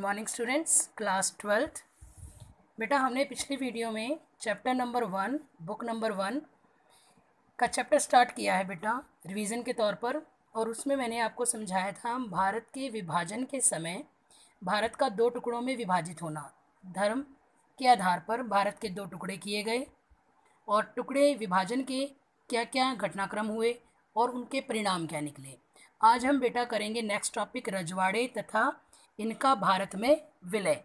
Morning students, class 12th। बेटा हमने पिछली वीडियो में चैप्टर नंबर 1 बुक नंबर 1 का चैप्टर स्टार्ट किया है बेटा रिवीजन के तौर पर। और उसमें मैंने आपको समझाया था भारत के विभाजन के समय भारत का दो टुकड़ों में विभाजित होना। धर्म के आधार पर भारत के दो टुकड़े किए गए और टुकड़े विभाजन के क्या क्या घटनाक्रम हुए और उनके परिणाम क्या निकले। आज हम बेटा करेंगे नेक्स्ट टॉपिक रजवाड़े तथा इनका भारत में विलय।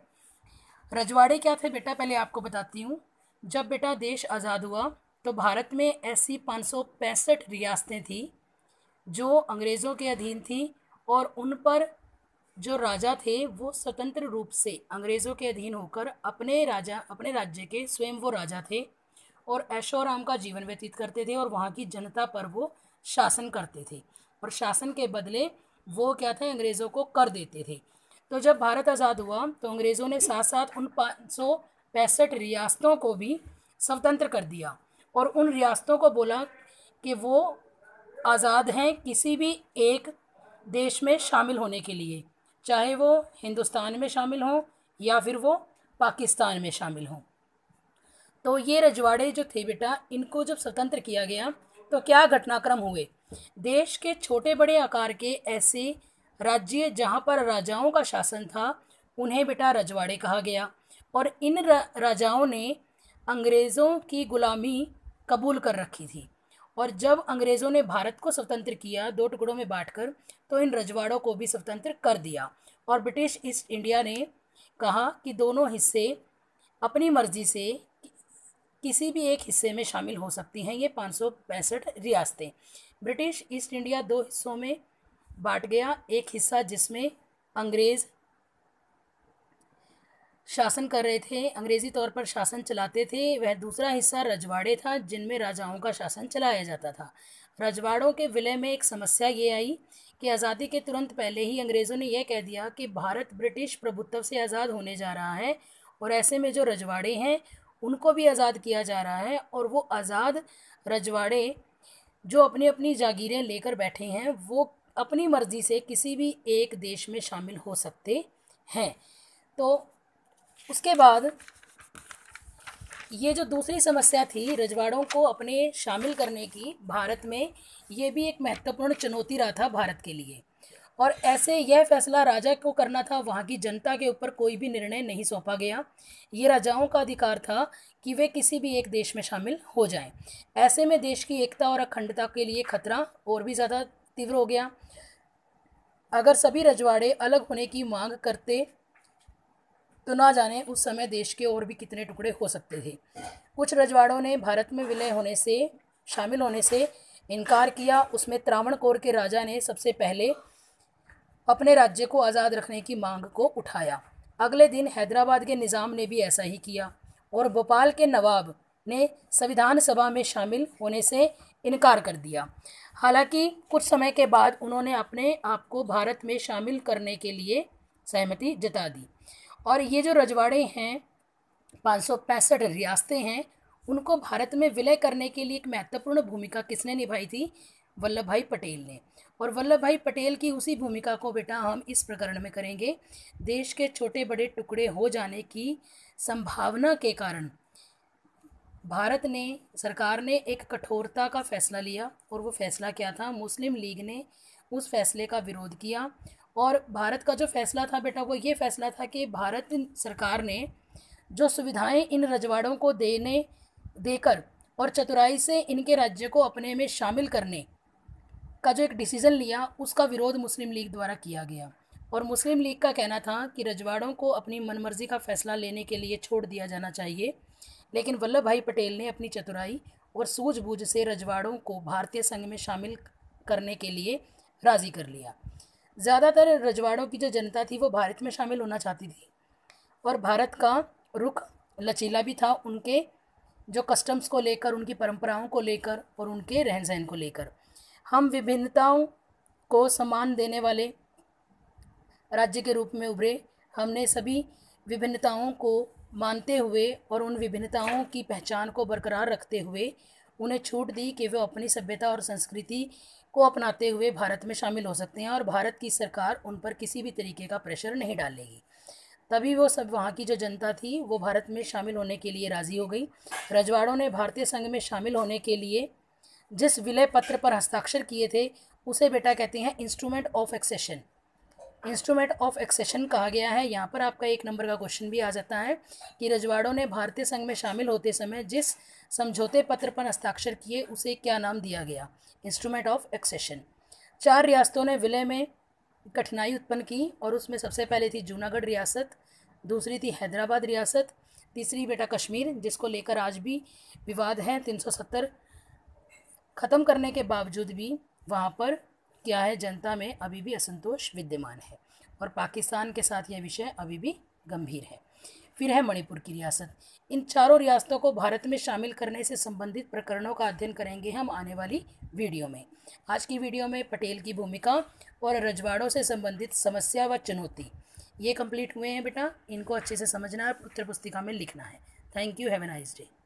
रजवाड़े क्या थे बेटा, पहले आपको बताती हूँ। जब बेटा देश आज़ाद हुआ तो भारत में ऐसी 565 रियासतें थी जो अंग्रेज़ों के अधीन थी और उन पर जो राजा थे वो स्वतंत्र रूप से अंग्रेज़ों के अधीन होकर अपने राज्य के स्वयं वो राजा थे और ऐशो आराम का जीवन व्यतीत करते थे और वहाँ की जनता पर वो शासन करते थे और शासन के बदले वो क्या थे, अंग्रेज़ों को कर देते थे। तो जब भारत आज़ाद हुआ तो अंग्रेज़ों ने साथ साथ उन 565 रियासतों को भी स्वतंत्र कर दिया और उन रियासतों को बोला कि वो आज़ाद हैं किसी भी एक देश में शामिल होने के लिए, चाहे वो हिंदुस्तान में शामिल हों या फिर वो पाकिस्तान में शामिल हों। तो ये रजवाड़े जो थे बेटा, इनको जब स्वतंत्र किया गया तो क्या घटनाक्रम हुए। देश के छोटे बड़े आकार के ऐसे राज्य जहाँ पर राजाओं का शासन था उन्हें बेटा रजवाड़े कहा गया और इन राजाओं ने अंग्रेज़ों की गुलामी कबूल कर रखी थी। और जब अंग्रेज़ों ने भारत को स्वतंत्र किया दो टुकड़ों में बांटकर तो इन रजवाड़ों को भी स्वतंत्र कर दिया और ब्रिटिश ईस्ट इंडिया ने कहा कि दोनों हिस्से अपनी मर्जी से किसी भी एक हिस्से में शामिल हो सकती हैं। ये 565 रियासतें। ब्रिटिश ईस्ट इंडिया दो हिस्सों में बांट गया, एक हिस्सा जिसमें अंग्रेज़ शासन कर रहे थे, अंग्रेज़ी तौर पर शासन चलाते थे, वह दूसरा हिस्सा रजवाड़े था जिनमें राजाओं का शासन चलाया जाता था। रजवाड़ों के विलय में एक समस्या ये आई कि आज़ादी के तुरंत पहले ही अंग्रेज़ों ने यह कह दिया कि भारत ब्रिटिश प्रभुत्व से आज़ाद होने जा रहा है और ऐसे में जो रजवाड़े हैं उनको भी आज़ाद किया जा रहा है और वो आज़ाद रजवाड़े जो अपनी अपनी जागीरें लेकर बैठे हैं वो अपनी मर्ज़ी से किसी भी एक देश में शामिल हो सकते हैं। तो उसके बाद ये जो दूसरी समस्या थी रजवाड़ों को अपने शामिल करने की भारत में, ये भी एक महत्वपूर्ण चुनौती रहा था भारत के लिए। और ऐसे यह फैसला राजा को करना था, वहाँ की जनता के ऊपर कोई भी निर्णय नहीं सौंपा गया। ये राजाओं का अधिकार था कि वे किसी भी एक देश में शामिल हो जाएं। ऐसे में देश की एकता और अखंडता के लिए खतरा और भी ज़्यादा तीव्र हो गया। अगर सभी रजवाड़े अलग होने की मांग करते तो ना जाने उस समय देश के और भी कितने टुकड़े हो सकते थे। कुछ रजवाड़ों ने भारत में विलय होने से शामिल होने से इनकार किया। उसमें त्रावणकोर के राजा ने सबसे पहले अपने राज्य को आज़ाद रखने की मांग को उठाया। अगले दिन हैदराबाद के निज़ाम ने भी ऐसा ही किया और भोपाल के नवाब ने संविधान सभा में शामिल होने से इनकार कर दिया। हालांकि कुछ समय के बाद उन्होंने अपने आप को भारत में शामिल करने के लिए सहमति जता दी। और ये जो रजवाड़े हैं 565 रियासतें हैं, उनको भारत में विलय करने के लिए एक महत्वपूर्ण भूमिका किसने निभाई थी? वल्लभ भाई पटेल ने। और वल्लभ भाई पटेल की उसी भूमिका को बेटा हम इस प्रकरण में करेंगे। देश के छोटे बड़े टुकड़े हो जाने की संभावना के कारण भारत ने सरकार ने एक कठोरता का फैसला लिया और वो फैसला क्या था? मुस्लिम लीग ने उस फैसले का विरोध किया और भारत का जो फैसला था बेटा वो ये फैसला था कि भारत सरकार ने जो सुविधाएं इन रजवाड़ों को देकर और चतुराई से इनके राज्य को अपने में शामिल करने का जो एक डिसीज़न लिया उसका विरोध मुस्लिम लीग द्वारा किया गया। और मुस्लिम लीग का कहना था कि रजवाड़ों को अपनी मनमर्जी का फ़ैसला लेने के लिए छोड़ दिया जाना चाहिए, लेकिन वल्लभ भाई पटेल ने अपनी चतुराई और सूझबूझ से रजवाड़ों को भारतीय संघ में शामिल करने के लिए राज़ी कर लिया। ज़्यादातर रजवाड़ों की जो जनता थी वो भारत में शामिल होना चाहती थी और भारत का रुख लचीला भी था उनके जो कस्टम्स को लेकर, उनकी परंपराओं को लेकर और उनके रहन सहन को लेकर। हम विभिन्नताओं को सम्मान देने वाले राज्य के रूप में उभरे। हमने सभी विभिन्नताओं को मानते हुए और उन विभिन्नताओं की पहचान को बरकरार रखते हुए उन्हें छूट दी कि वे अपनी सभ्यता और संस्कृति को अपनाते हुए भारत में शामिल हो सकते हैं और भारत की सरकार उन पर किसी भी तरीके का प्रेशर नहीं डालेगी। तभी वो सब वहाँ की जो जनता थी वो भारत में शामिल होने के लिए राज़ी हो गई। रजवाड़ों ने भारतीय संघ में शामिल होने के लिए जिस विलय पत्र पर हस्ताक्षर किए थे उसे बेटा कहते हैं instrument of accession. Instrument of accession कहा गया है। यहाँ पर आपका 1 नंबर का क्वेश्चन भी आ जाता है कि रजवाड़ों ने भारतीय संघ में शामिल होते समय जिस समझौते पत्र पर हस्ताक्षर किए उसे क्या नाम दिया गया? Instrument of accession. 4 रियासतों ने विलय में कठिनाई उत्पन्न की और उसमें सबसे पहले थी जूनागढ़ रियासत, दूसरी थी हैदराबाद रियासत, तीसरी बेटा कश्मीर जिसको लेकर आज भी विवाद है। 370 ख़त्म करने के बावजूद भी वहाँ पर क्या है, जनता में अभी भी असंतोष विद्यमान है और पाकिस्तान के साथ यह विषय अभी भी गंभीर है। फिर है मणिपुर की रियासत। इन चारों रियासतों को भारत में शामिल करने से संबंधित प्रकरणों का अध्ययन करेंगे हम आने वाली वीडियो में। आज की वीडियो में पटेल की भूमिका और रजवाड़ों से संबंधित समस्या व चुनौती ये कंप्लीट हुए हैं बेटा। इनको अच्छे से समझना है, उत्तर पुस्तिका में लिखना है। Thank you, have a nice day.